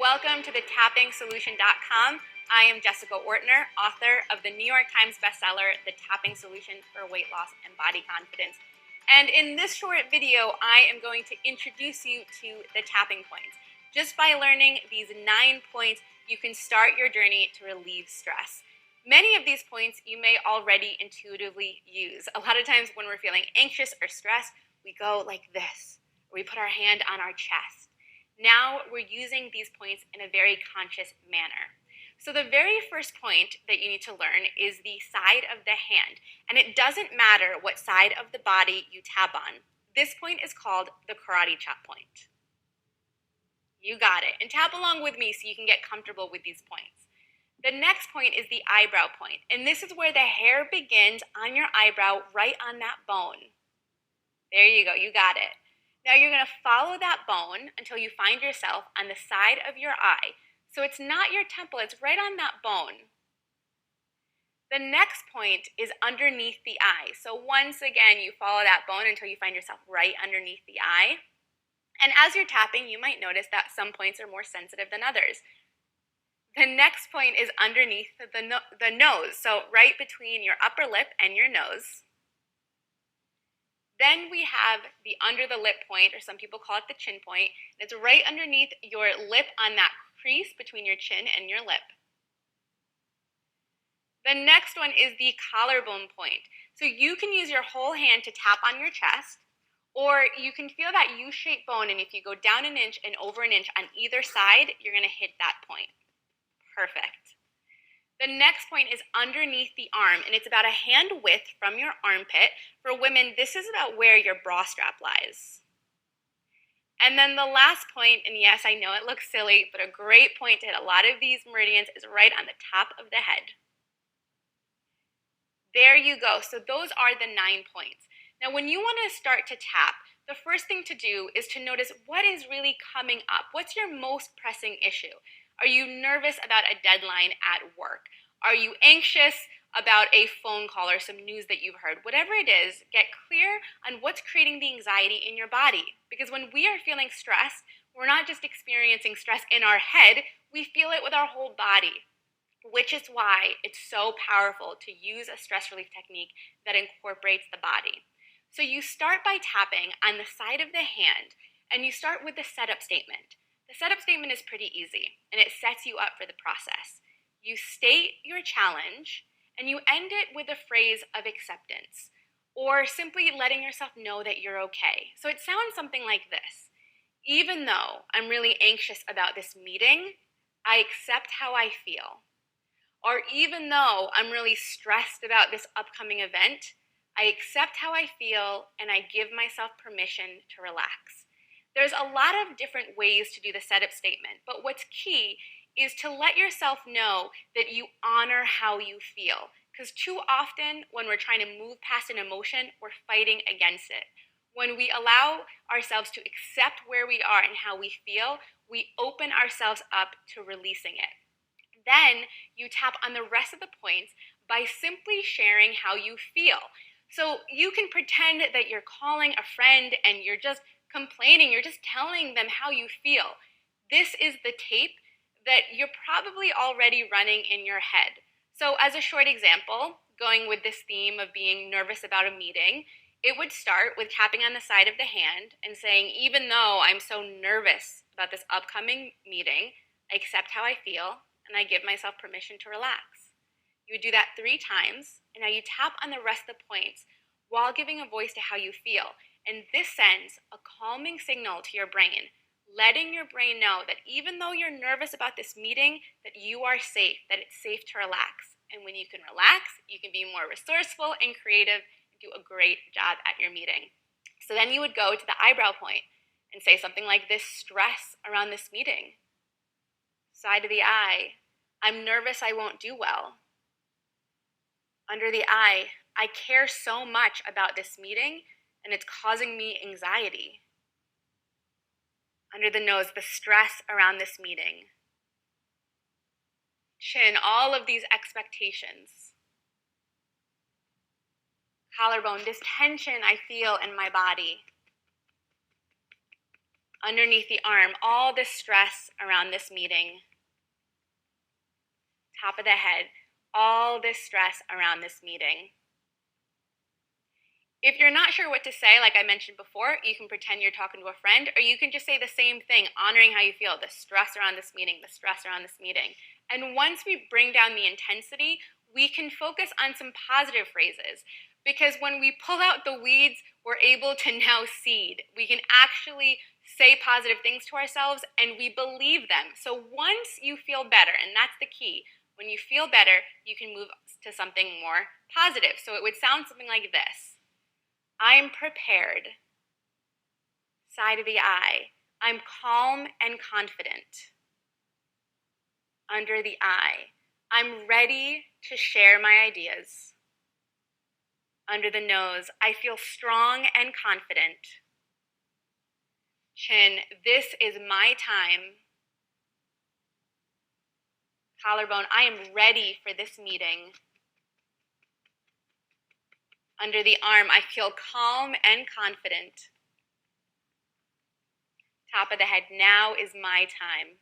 Welcome to the TappingSolution.com. I am Jessica Ortner, author of the New York Times bestseller, The Tapping Solution for Weight Loss and Body Confidence. And in this short video, I am going to introduce you to the tapping points. Just by learning these 9 points, you can start your journey to relieve stress. Many of these points you may already intuitively use. A lot of times when we're feeling anxious or stressed, we go like this, or we put our hand on our chest. Now we're using these points in a very conscious manner. So the very first point that you need to learn is the side of the hand. And it doesn't matter what side of the body you tap on. This point is called the karate chop point. You got it. And tap along with me so you can get comfortable with these points. The next point is the eyebrow point. And this is where the hair begins on your eyebrow, right on that bone. There you go. You got it. Now you're going to follow that bone until you find yourself on the side of your eye. So it's not your temple, it's right on that bone. The next point is underneath the eye. So once again, you follow that bone until you find yourself right underneath the eye. And as you're tapping, you might notice that some points are more sensitive than others. The next point is underneath the nose, so right between your upper lip and your nose. Then we have the under the lip point, or some people call it the chin point. It's right underneath your lip on that crease between your chin and your lip. The next one is the collarbone point. So you can use your whole hand to tap on your chest, or you can feel that U-shaped bone, and if you go down an inch and over an inch on either side, you're going to hit that point. Perfect. The next point is underneath the arm, and it's about a hand width from your armpit. For women, this is about where your bra strap lies. And then the last point, and yes, I know it looks silly, but a great point to hit a lot of these meridians is right on the top of the head. There you go. So those are the 9 points. Now, when you want to start to tap, the first thing to do is to notice what is really coming up. What's your most pressing issue? Are you nervous about a deadline at work? Are you anxious about a phone call or some news that you've heard? Whatever it is, get clear on what's creating the anxiety in your body. Because when we are feeling stressed, we're not just experiencing stress in our head, we feel it with our whole body, which is why it's so powerful to use a stress relief technique that incorporates the body. So you start by tapping on the side of the hand, and you start with the setup statement. The setup statement is pretty easy, and it sets you up for the process. You state your challenge, and you end it with a phrase of acceptance, or simply letting yourself know that you're okay. So it sounds something like this. Even though I'm really anxious about this meeting, I accept how I feel. Or even though I'm really stressed about this upcoming event, I accept how I feel, and I give myself permission to relax. There's a lot of different ways to do the setup statement, but what's key is to let yourself know that you honor how you feel. Because too often, when we're trying to move past an emotion, we're fighting against it. When we allow ourselves to accept where we are and how we feel, we open ourselves up to releasing it. Then you tap on the rest of the points by simply sharing how you feel. So you can pretend that you're calling a friend and you're just complaining, you're just telling them how you feel. This is the tape that you're probably already running in your head. So as a short example, going with this theme of being nervous about a meeting, it would start with tapping on the side of the hand and saying, even though I'm so nervous about this upcoming meeting, I accept how I feel and I give myself permission to relax. You would do that 3 times, and now you tap on the rest of the points while giving a voice to how you feel. And this sends a calming signal to your brain, letting your brain know that even though you're nervous about this meeting, that you are safe, that it's safe to relax. And when you can relax, you can be more resourceful and creative and do a great job at your meeting. So then you would go to the eyebrow point and say something like this: stress around this meeting. Side of the eye, I'm nervous I won't do well. Under the eye, I care so much about this meeting and it's causing me anxiety. Under the nose, the stress around this meeting. Chin, all of these expectations. Collarbone, this tension I feel in my body. underneath the arm, all the stress around this meeting. Top of the head, all this stress around this meeting. If you're not sure what to say, like I mentioned before, you can pretend you're talking to a friend, or you can just say the same thing, honoring how you feel, the stress around this meeting, the stress around this meeting. And once we bring down the intensity, we can focus on some positive phrases. Because when we pull out the weeds, we're able to now seed. We can actually say positive things to ourselves and we believe them. So once you feel better, and that's the key, when you feel better, you can move to something more positive. So it would sound something like this. I'm prepared. Side of the eye. I'm calm and confident. Under the eye. I'm ready to share my ideas. Under the nose. I feel strong and confident. Chin. This is my time. Collarbone. I am ready for this meeting. Under the arm. I feel calm and confident. Top of the head. Now is my time.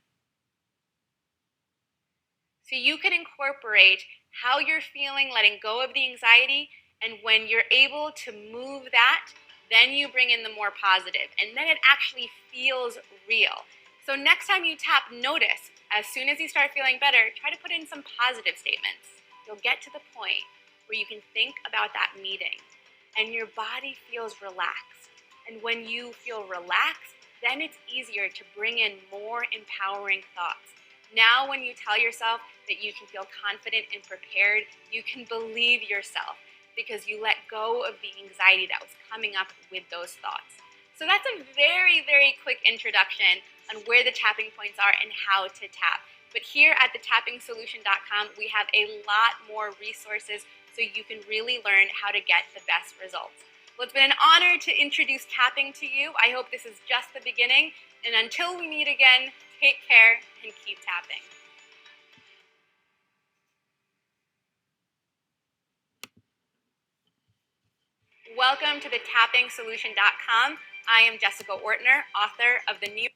So you can incorporate how you're feeling, letting go of the anxiety, and when you're able to move that, then you bring in the more positive, and then it actually feels real. So next time you tap, notice, as soon as you start feeling better, try to put in some positive statements. You'll get to the point where you can think about that meeting, and your body feels relaxed. And when you feel relaxed, then it's easier to bring in more empowering thoughts. Now, when you tell yourself that you can feel confident and prepared, you can believe yourself because you let go of the anxiety that was coming up with those thoughts. So that's a very, very quick introduction on where the tapping points are and how to tap. But here at thetappingsolution.com, we have a lot more resources so you can really learn how to get the best results. Well, it's been an honor to introduce tapping to you. I hope this is just the beginning. And until we meet again, take care and keep tapping. Welcome to thetappingsolution.com. I am Jessica Ortner, author of the new